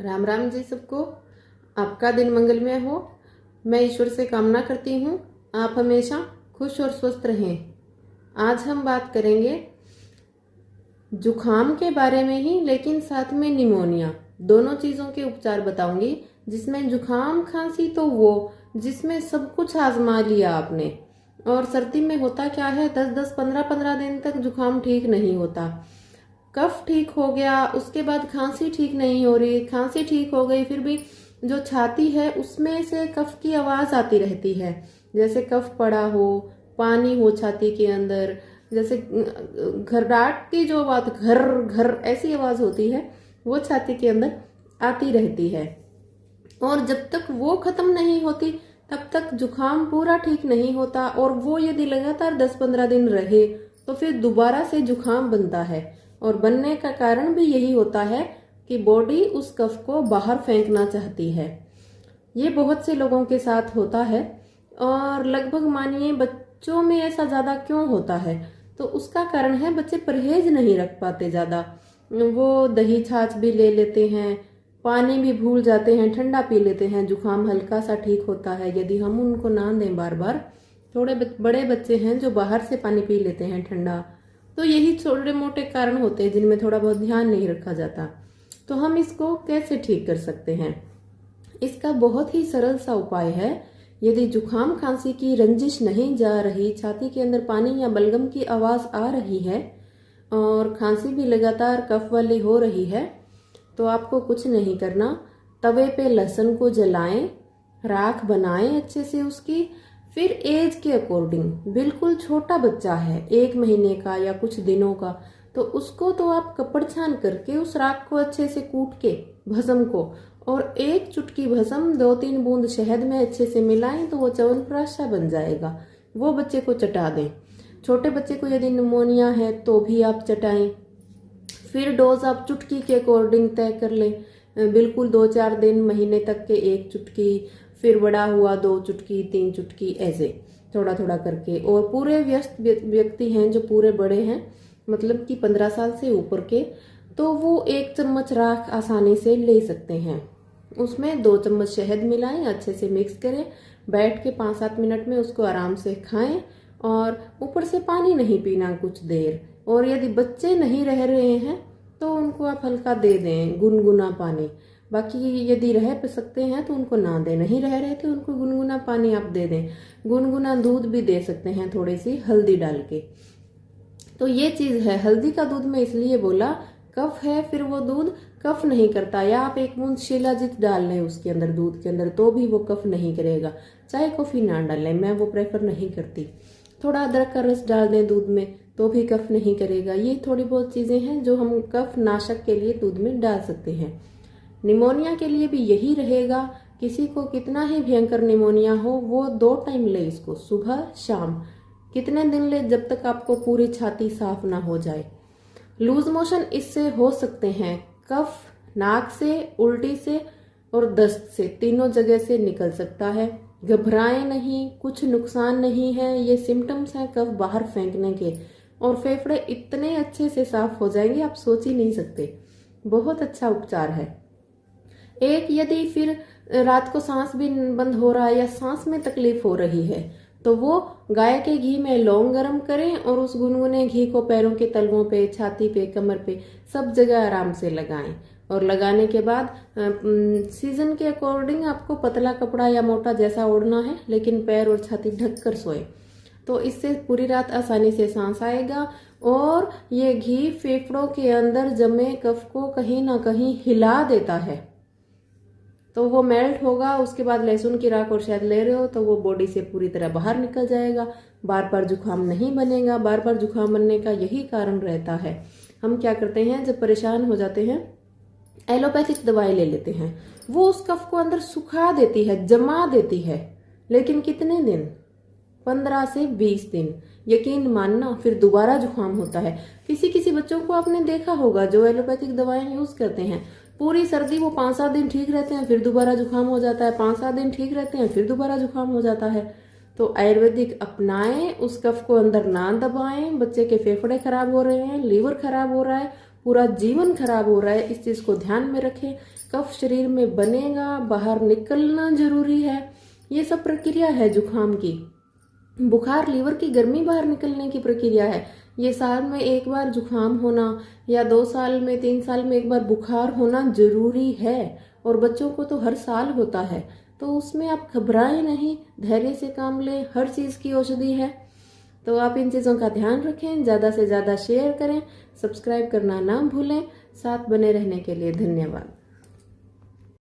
राम राम जी सबको। आपका दिन मंगलमय हो। मैं ईश्वर से कामना करती हूँ आप हमेशा खुश और स्वस्थ रहें। आज हम बात करेंगे जुखाम के बारे में ही, लेकिन साथ में निमोनिया, दोनों चीज़ों के उपचार बताऊंगी। जिसमें जुखाम खांसी तो वो जिसमें सब कुछ आजमा लिया आपने, और सर्दी में होता क्या है, 10-10 15-15 दिन तक जुखाम ठीक नहीं होता। कफ ठीक हो गया, उसके बाद खांसी ठीक नहीं हो रही, खांसी ठीक हो गई, फिर भी जो छाती है उसमें से कफ की आवाज आती रहती है, जैसे कफ पड़ा हो, पानी हो छाती के अंदर, जैसे घरडाट की जो आवाज, घर घर ऐसी आवाज होती है, वो छाती के अंदर आती रहती है। और जब तक वो खत्म नहीं होती तब तक जुखाम पूरा ठीक नहीं होता, और वो यदि लगातार 10-15 दिन रहे तो फिर दोबारा से जुखाम बनता है। और बनने का कारण भी यही होता है कि बॉडी उस कफ को बाहर फेंकना चाहती है। ये बहुत से लोगों के साथ होता है, और लगभग मानिए बच्चों में ऐसा ज्यादा क्यों होता है, तो उसका कारण है बच्चे परहेज नहीं रख पाते ज्यादा। वो दही छाछ भी ले लेते हैं, पानी भी भूल जाते हैं, ठंडा पी लेते हैं, जुखाम हल्का सा ठीक होता है यदि हम उनको ना दें बार बार। थोड़े बड़े बच्चे हैं जो बाहर से पानी पी लेते हैं ठंडा। तो यही छोटे मोटे कारण होते हैं जिनमें थोड़ा बहुत ध्यान नहीं रखा जाता। तो हम इसको कैसे ठीक कर सकते हैं? इसका बहुत ही सरल सा उपाय है। यदि जुखाम खांसी की रंजिश नहीं जा रही, छाती के अंदर पानी या बलगम की आवाज आ रही है, और खांसी भी लगातार कफ वाली हो रही है, तो आपको कुछ नहीं करना। तवे पे लहसुन को जलाएं, राख बनाएं अच्छे से उसकी। फिर एज के अकॉर्डिंग, बिल्कुल छोटा बच्चा है 1 महीने का या कुछ दिनों का, तो उसको तो आप कपड़ छान करके उस राख को अच्छे से कूट के भस्म को, और 1 चुटकी भस्म 2-3 बूंद शहद में अच्छे से मिलाएं तो वो च्यवनप्राश सा बन जाएगा। वो बच्चे को चटा दें। छोटे बच्चे को यदि निमोनिया है तो भी आप चटाएं। फिर डोज आप चुटकी के अकॉर्डिंग तय कर लें, बिल्कुल 2-4 दिन, महीने तक के 1 चुटकी, फिर बड़ा हुआ 2 चुटकी, 3 चुटकी, ऐसे थोड़ा थोड़ा करके। और पूरे व्यस्त व्यक्ति हैं जो पूरे बड़े हैं, मतलब कि 15 साल से ऊपर के, तो वो 1 चम्मच राख आसानी से ले सकते हैं। उसमें 2 चम्मच शहद मिलाएं, अच्छे से मिक्स करें, बैठ के 5-7 मिनट में उसको आराम से खाएं। और ऊपर से पानी नहीं पीना कुछ देर। और यदि बच्चे नहीं रह रहे हैं तो उनको आप हल्का दे दें गुनगुना पानी। बाकी यदि रह सकते हैं तो उनको ना दें, नहीं रह रहे तो उनको गुनगुना पानी आप दे दें। गुनगुना दूध भी दे सकते हैं, थोड़ी सी हल्दी डाल के। तो ये चीज है, हल्दी का दूध में इसलिए बोला, कफ है फिर वो दूध कफ नहीं करता। या आप 1 बूंद शिलाजीत डाल लें उसके अंदर, दूध के अंदर, तो भी वो कफ नहीं करेगा। चाहे कॉफी ना डालें, मैं वो प्रेफर नहीं करती। थोड़ा अदरक का रस डाल दें दूध में तो भी कफ नहीं करेगा। ये थोड़ी बहुत चीजें हैं जो हम कफ नाशक के लिए दूध में डाल सकते हैं। निमोनिया के लिए भी यही रहेगा। किसी को कितना ही भयंकर निमोनिया हो, वो 2 टाइम ले इसको, सुबह शाम। कितने दिन ले? जब तक आपको पूरी छाती साफ ना हो जाए। लूज मोशन इससे हो सकते हैं, कफ नाक से, उल्टी से और दस्त से, तीनों जगह से निकल सकता है। घबराएं नहीं, कुछ नुकसान नहीं है। ये सिम्टम्स हैं कफ बाहर फेंकने के, और फेफड़े इतने अच्छे से साफ हो जाएंगे आप सोच ही नहीं सकते। बहुत अच्छा उपचार है। एक यदि फिर रात को सांस भी बंद हो रहा है या सांस में तकलीफ हो रही है, तो वो गाय के घी में लौंग गर्म करें और उस गुनगुने घी को पैरों के तलवों पे, छाती पे, कमर पे, सब जगह आराम से लगाएं। और लगाने के बाद सीजन के अकॉर्डिंग आपको पतला कपड़ा या मोटा जैसा ओढ़ना है, लेकिन पैर और छाती ढक कर सोए, तो इससे पूरी रात आसानी से सांस आएगा। और ये घी फेफड़ों के अंदर जमे कफ को कहीं ना कहीं हिला देता है, तो वो मेल्ट होगा। उसके बाद लहसुन की राख और शहद ले रहे हो तो वो बॉडी से पूरी तरह बाहर निकल जाएगा। बार बार जुकाम नहीं बनेगा। बार बार जुकाम बनने का यही कारण रहता है। हम क्या करते हैं, जब परेशान हो जाते हैं, एलोपैथिक दवाई ले लेते हैं। वो उस कफ को अंदर सुखा देती है, जमा देती है, लेकिन कितने दिन? 15 से 20 दिन। यकीन मानना, फिर दोबारा जुकाम होता है। किसी किसी बच्चों को आपने देखा होगा जो एलोपैथिक दवाएं यूज करते हैं, पूरी सर्दी वो 5-7 दिन ठीक रहते हैं, फिर दोबारा जुकाम हो जाता है, 5-7 दिन ठीक रहते हैं, फिर दोबारा जुकाम हो जाता है। तो आयुर्वेदिक अपनाएं, उस कफ को अंदर ना दबाएं। बच्चे के फेफड़े खराब हो रहे हैं, लीवर खराब हो रहा है, पूरा जीवन खराब हो रहा है, इस चीज को ध्यान में रखें। कफ शरीर में बनेगा, बाहर निकलना जरूरी है। ये सब प्रक्रिया है जुकाम की। बुखार लीवर की गर्मी बाहर निकलने की प्रक्रिया है। ये साल में एक बार जुकाम होना या 2 साल में 3 साल में एक बार बुखार होना जरूरी है, और बच्चों को तो हर साल होता है। तो उसमें आप घबराएं नहीं, धैर्य से काम लें, हर चीज़ की औषधि है। तो आप इन चीज़ों का ध्यान रखें, ज़्यादा से ज़्यादा शेयर करें, सब्सक्राइब करना ना भूलें। साथ बने रहने के लिए धन्यवाद।